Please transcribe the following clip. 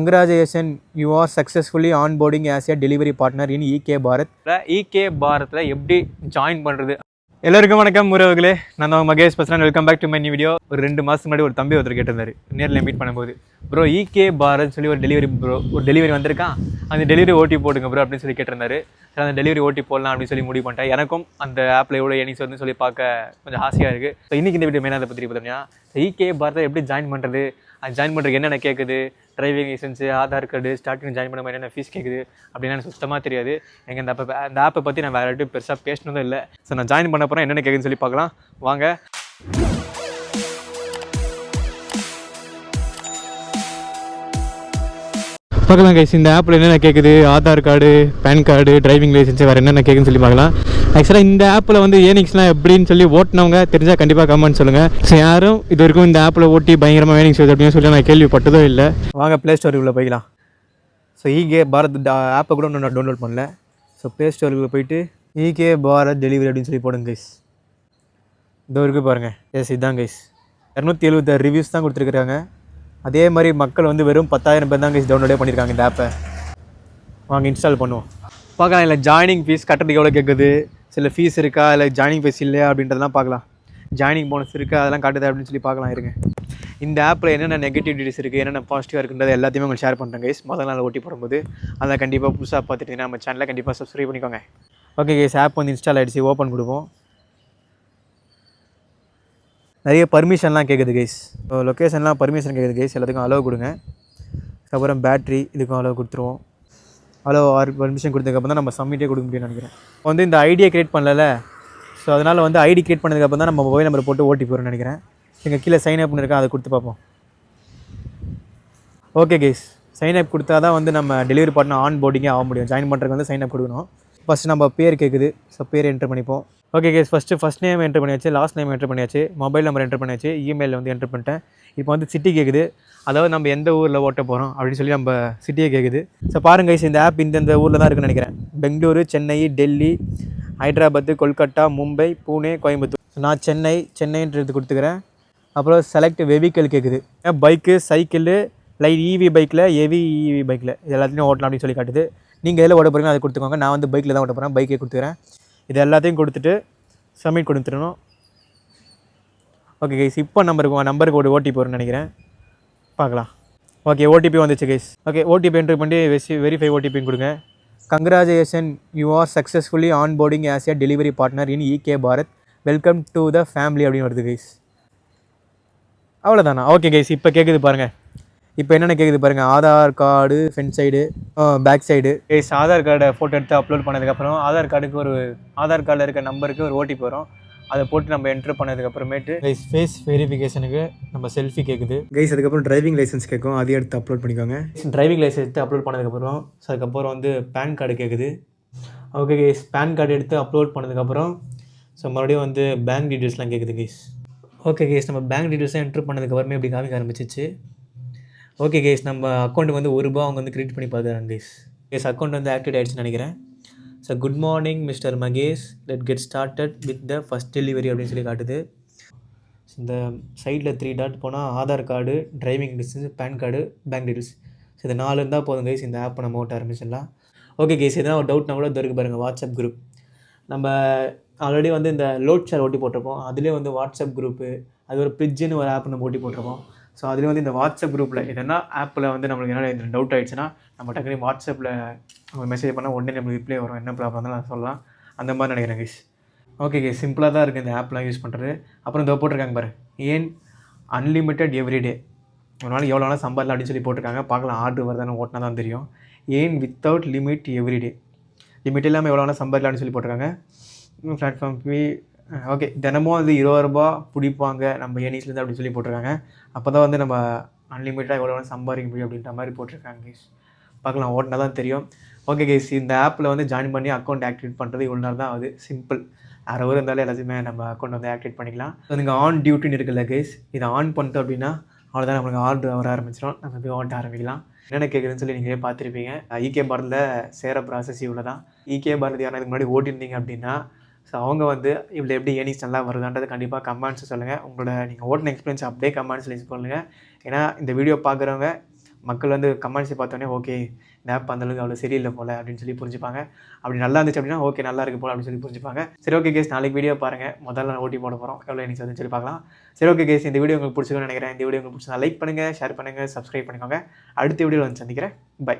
Congratulations, you are successfully onboarding as a delivery partner in EK Bharat. EK Bharatல எப்படி join பண்ணுறது? எல்லாருக்கும் வணக்கம் உறவுகளே, நான் தான் மகேஷ் பேசுகிறேன். Welcome back to my new video. ஒரு 2 மாதத்துக்கு முன்னாடி ஒரு தம்பி ஒருத்தர் கேட்டிருந்தாரு நேரில் மீட் பண்ணும்போது, ப்ரோ EK Bharat சொல்லி ஒரு டெலிவரி வந்திருக்கான், அந்த டெலிவரி ஓட்டி போடுங்க ப்ரோ அப்படின்னு சொல்லி கேட்டிருந்தாரு. சரி, அந்த டெலிவரி ஓட்டி போடலாம் அப்படின்னு சொல்லி முடிவு பண்ணிட்டேன். எனக்கும் அந்த ஆப்பில் எவ்வளோ ஏர்னிங்ஸ் வருதுன்னு சொல்லி பார்க்க கொஞ்சம் ஆசையாக இருக்குது. ஸோ இன்றைக்கி இந்த வீடியோ மெயினாக அதை பற்றி பார்த்தீங்கன்னா EK Bharat எப்படி ஜாயின் பண்ணுறது, அது ஜாயின் பண்ணுறதுக்கு என்னென்ன கேட்குது, driving licence, Aadhaar card, starting join பண்ண மாதிரி என்னென்ன ஃபீஸ் கேட்குது அப்படின்னு எனக்கு சுத்தமாக தெரியாது. எங்கள் இந்த ஆப்பை பற்றி நான் வேறு யார்ட்டும் பெருசாக பேசினதும் இல்லை. ஸோ நான் ஜாயின் பண்ண போகிறேன், என்னென்ன கேட்குதுன்னு சொல்லி பார்க்கலாம் வாங்க. பார்க்கலாம் கைஸ், இந்த ஆப்பில் என்னென்ன கேட்குது, Aadhaar card, PAN card, driving licence, வேறு என்னென்ன கேட்குன்னு சொல்லி பார்க்கலாம். ஆக்சுவலாக இந்த ஆப்பில் வந்து ஏர்னிங்ஸ்லாம் எப்படின்னு சொல்லி ஓட்டினவங்க தெரிஞ்சால் கண்டிப்பாக கமெண்ட் சொல்லுங்கள். ஸோ யாரும் இது வரைக்கும் இந்த ஆப்பில் ஓட்டி பயங்கரமாக ஏர்னிங்ஸ் வருது அப்படின்னு சொல்லி நான் கேள்விப்பட்டதும் இல்லை. வாங்க ப்ளே ஸ்டோருக்குள்ளே போய்க்கலாம். ஸோ EK Bharat ஆப்பை கூட நான் டவுன்லோட் பண்ணல. ஸோ ப்ளே ஸ்டோருக்குள்ளே போயிட்டு EK Bharat டெலிவரி அப்படின்னு சொல்லி போடுங்க கைஸ். இதோ இருக்குது பாருங்கள். எஸ், இதுதான் கைஸ். 276 ரிவ்யூஸ் தான் கொடுத்துருக்குறாங்க. அதே மாதிரி மக்கள் வந்து வெறும் 10,000 பேர் தான் கைஸ் டவுன்லோடே பண்ணியிருக்காங்க இந்த ஆப்பை. வாங்க இன்ஸ்டால் பண்ணுவோம். பார்க்கலாம். இல்லை ஜாயினிங் ஃபீஸ் கட்டுறதுக்கு எவ்வளோ கேட்குது, சில ஃபீஸ் இருக்கா, இல்லை ஜாயினிங் ஃபீஸ் இல்லையா அப்படின்றதெல்லாம் பார்க்கலாம். ஜாயினிங் போனஸ் இருக்கா, அதெல்லாம் காட்டுது அப்படின்னு சொல்லி பார்க்கலாம். இருங்க, இந்த ஆப்பில் என்னென்ன நெகட்டிவிட்டிஸ் இருக்குது, என்னென்ன பாசிட்டிவாக இருக்குன்றது எல்லாத்தையுமே உங்களுக்கு ஷேர் பண்ணுறேன் கைஸ். முதல் நாள் ஓட்டி போடும்போது அதை கண்டிப்பாக புதுசாக பார்த்துட்டிங்கன்னா நம்ம சேனலை கண்டிப்பாக சப்ஸ்கிரைப் பண்ணிக்கோங்க. ஓகே கைஸ், ஆப் வந்து இன்ஸ்டால் ஆகிடுச்சு. ஓப்பன் கொடுப்போம். நிறைய பர்மிஷன்லாம் கேட்குது கைஸ். லொக்கேஷன்லாம் பர்மிஷன் கேட்குது கைஸ். எல்லாத்துக்கும் அலோவ் கொடுங்க. அப்புறம் பேட்ரி இதுக்கும் அலோவ் கொடுத்துருவோம். அலோவ் பர்மிஷன் கொடுத்ததுக்கப்புறம் தான் நம்ம சப்மிட்டே கொடுக்க முடியும்னு நினைக்கிறேன். வந்து இந்த ஐடியை க்ரியேட் பண்ணல, ஸோ அதனால் வந்து ஐடி க்ரியேட் பண்ணதுக்கப்புறம் தான் நம்ம மொபைல் நம்பர் போட்டு ஓட்டி போகிறோம்னு நினைக்கிறேன். இங்கே கீழே சைன் அப்னு இருக்கா, அதை கொடுத்து பார்ப்போம். ஓகே கைஸ், சைன் அப் கொடுத்தா தான் வந்து நம்ம டெலிவரி பார்ட்னர் ஆன் போர்டிங்கே ஆக முடியும். ஜாயின் பண்ணுறதுக்கு வந்து சைன் அப் கொடுக்கணும். ஃபஸ்ட்டு நம்ம பேர் கேட்குது. ஸோ பேர் என்ட்ரு பண்ணிப்போம். Okay guys, first name entry பண்ணியாச்சு, லாஸ்ட் நேம் என்ட்ரு பண்ணியாச்சு, மொபைல் நம்பர் என்ட்ரு பண்ணியாச்சு, இமெயில் வந்து என்ட்ரு பண்ணிட்டேன். இப்போ வந்து சிட்டி கேட்குது, அதாவது நம்ம எந்த ஊரில் ஓட்ட போகிறோம் அப்படின்னு சொல்லி நம்ம சிட்டியே கேட்குது. ஸோ பாருங்க கைஸ், இந்த ஆப் இந்த ஊரில் தான் இருக்குன்னு நினைக்கிறேன். பெங்களூரு, சென்னை, டெல்லி, ஹைதராபாத், கொல்கட்டா, மும்பை, பூனே, கோயம்புத்தூர். ஸோ நான் சென்னைன்றது கொடுத்துக்கிறேன். அப்புறம் செலக்ட் வெஹிக்கிள் கேட்குது. பைக்கு, சைக்கிள், லைட் EV பைக்கில், ஹெவி EV பைக்கில் இது எல்லாத்தையும் ஓட்டலாம் அப்படின்னு சொல்லி காட்டுது. நீங்கள் எதில் ஓட்ட போகிறீங்களோ அதை கொடுத்துக்கோங்க. நான் வந்து பைக்கில் தான் ஓட்ட போகிறேன், பைக்கே கொடுத்துக்கிறேன். இது எல்லாத்தையும் கொடுத்துட்டு சப்மிட் கொடுத்துடணும். ஓகே கைஸ், இப்போ நம்பருக்கு ஒரு ஓடிபி வரும்னு நினைக்கிறேன், பார்க்கலாம். ஓகே, ஓடிபி வந்துச்சு கைஸ். ஓகே, ஓடிபி என்ட்ரு பண்ணி வெரிஃபை ஓடிபின்னு கொடுங்க. Congratulations, you are successfully onboarding as a delivery partner in EK Bharat. Welcome to the family அப்படின்னு வருது கைஸ். அவ்வளோதானா? ஓகே கைஸ், இப்போ கேட்குது பாருங்கள். இப்போ என்னென்ன கேட்குது பாருங்கள். Aadhaar card front side, back side. Guys, Aadhaar கார்டை ஃபோட்டோ எடுத்து அப்லோட் பண்ணதுக்கப்புறம் ஆதார் கார்டில் இருக்க நம்பருக்கு ஒரு ஓடிபி வரும். அதை போட்டு நம்ம என்ட்ரு பண்ணதுக்கப்புறமேட்டு கைஸ் ஃபேஸ் வெரிஃபிகேஷனுக்கு நம்ம செல்ஃபி கேட்குது கைஸ். அதுக்கப்புறம் டிரைவிங் லைசன்ஸ் கேட்கும், அதையும் எடுத்து அப்லோட் பண்ணிக்கோங்க. டிரைவிங் லைசன்ஸ் எடுத்து அப்லோட் பண்ணதுக்கப்புறம் அதுக்கப்புறம் வந்து பேன் கார்டு கேட்குது. ஓகே கைஸ், பேன் கார்டு எடுத்து அப்லோட் பண்ணதுக்கப்புறம் ஸோ மறுபடியும் வந்து பேங்க் டீட்டெயில்ஸ்லாம் கேட்குது கைஸ். ஓகே கைஸ், நம்ம பேங்க் டீட்டெயில்ஸ்லாம் என்ட்ரு பண்ணதுக்கப்புறமே இப்படி காமிக்க ஆரம்பிச்சிச்சு. ஓகே கைஸ், நம்ம அக்கௌண்ட்டுக்கு வந்து ₹1 அவங்க வந்து கிரெடிட் பண்ணி பார்க்குறாங்க கைஸ். அக்கௌண்ட் வந்து ஆக்டிவேட் ஆகிடுச்சுன்னு நினைக்கிறேன். So good morning mister Mahesh, let get started with the first delivery அப்படின்னு சொல்லி காட்டுது. இந்த சைடில் 3 டாட் போனால் Aadhaar card, driving licence, PAN card, bank details. So இது 4 இருந்தால் போதும் கைஸ், இந்த ஆப்பை நம்ம ஓட்ட ஆரம்பிச்சிடலாம். ஓகே கைஸ், எதனா ஒரு டவுட்னா கூட இது இருக்குது பாருங்கள், வாட்ஸ்அப் குரூப். நம்ம ஆல்ரெடி வந்து இந்த லோட் ஷேர் ஓட்டி போட்டிருப்போம், அதுலேயே வந்து வாட்ஸ்அப் குரூப்பு, அது ஒரு பிரிட்ஜுன்னு ஒரு ஆப் நம்ம ஓட்டி போட்டிருப்போம். ஸோ அதில் வந்து இந்த வாட்ஸ்அப் குரூப்பில் எதனா ஆப்பில் வந்து நம்மளுக்கு என்ன டவுட் ஆகிடுச்சுன்னா நம்ம டக்குனு வாட்ஸ்அப்பில் அவங்க மெசேஜ் பண்ணால் உடனே நம்மளுக்கு ரிப்ளை வரும், என்ன ப்ராப்ளம் இருந்தாலும் நான் சொல்லலாம். அந்த மாதிரி நினைக்கிறேன் கைஸ். ஓகே கைஸ், சிம்பிளாக தான் இருக்குது இந்த ஆப்லாம் யூஸ் பண்ணுறது. அப்புறம் இந்த போட்டிருக்காங்க பாரு, ஏன் அன்லிமிட்டட் எவ்ரிடே, ஒரு நாளைக்கு எவ்வளோ வேணால் சம்பாதிக்கலாம் அப்படின்னு சொல்லி போட்டிருக்காங்க. பார்க்கலாம், ஆர்டர் வருதானே ஓட்டினா தான் தெரியும். ஏன் வித்தவுட் லிமிட் எவ்ரிடே, லிமிட் இல்லாமல் எவ்வளோ வேணால் சம்பாதிக்கலாம்னு சொல்லி போட்டிருக்காங்க. பிளாட்ஃபார்ம் ஃபீ ஓகே, தினமும் வந்து ₹20 பிடிப்பாங்க நம்ம ஏர்னிங்ஸ்லேருந்து அப்படின்னு சொல்லி போட்டிருக்காங்க. அப்போ தான் வந்து நம்ம அன்லிமிட்டடாக எவ்வளோ வேணால் சம்பாதிக்க முடியும் அப்படின்ற மாதிரி போட்டிருக்காங்க கைஸ். பார்க்கலாம், ஓட்டினா தான் தெரியும். ஓகே கைஸ், இந்த ஆப்பில் வந்து ஜாயின் பண்ணி அக்கௌண்ட் ஆக்டிவேட் பண்ணுறது இவ்வளோ நேரம் தான் ஆகுது. சிம்பிள், யாரோ இருந்தாலும் எல்லாத்தையுமே நம்ம அக்கௌண்ட் வந்து ஆக்டிவேட் பண்ணிக்கலாம். நீங்கள் ஆன் டியூட்டின்னு இருக்குல்ல கைஸ், இதை ஆன் பண்ணிட்டோம் அப்படின்னா அவ்வளோதான், நம்மளுக்கு ஆர்டர் வர ஆரம்பிச்சிடும், நம்ம போய் ஓட்ட ஆரம்பிக்கலாம். என்னென்ன கேட்குதுன்னு சொல்லி நீங்களே பார்த்துருப்பீங்க. EK Bharatல சேர ப்ராசஸ் இவ்வளோ தான். EK Bharat யாரும் இதுக்கு முன்னாடி ஓட்டியிருந்தீங்க அப்படின்னா ஸோ அவங்க வந்து இவ்வளோ எப்படி ஏர்னிங்ஸ் நல்லா வருதான்றது கண்டிப்பாக கமெண்ட்ஸ் சொல்லுங்கள். உங்களோட நீங்கள் ஓட்டின எக்ஸ்பீரியன்ஸ் அப்படியே கமெண்ட்ஸில் சொல்லுங்கள். ஏன்னா இந்த வீடியோ பார்க்குறவங்க மக்கள் வந்து கமெண்ட்ஸை பார்த்தோன்னே ஓகே இந்த ஆப் அந்தளவுக்கு அவ்வளோ சரியில்லை போல் அப்படின்னு சொல்லி புரிஞ்சுப்பாங்க. அப்படி நல்லா இருந்துச்சு அப்படின்னா ஓகே நல்லா இருக்கு போல் அப்படின்னு சொல்லி புரிஞ்சுப்பாங்க. சரி ஓகே கேஸ், நாளைக்கு வீடியோ பாருங்கள். முதல்ல நான் ஓட்டி போட போகிறோம், எவ்வளோ எனக்கு வந்து சொல்லி பார்க்கலாம். சரி ஓகே கேஸ், இந்த வீடியோ உங்களுக்கு பிடிச்சிருக்குன்னு நினைக்கிறேன். இந்த வீடியோ உங்களுக்கு பிடிச்சா லைக் பண்ணுங்கள், ஷேர் பண்ணுங்கள், சப்ஸ்கிரைப் பண்ணிக்கோங்க. அடுத்த வீடியோவில் வந்து சந்திக்கிறேன். பை.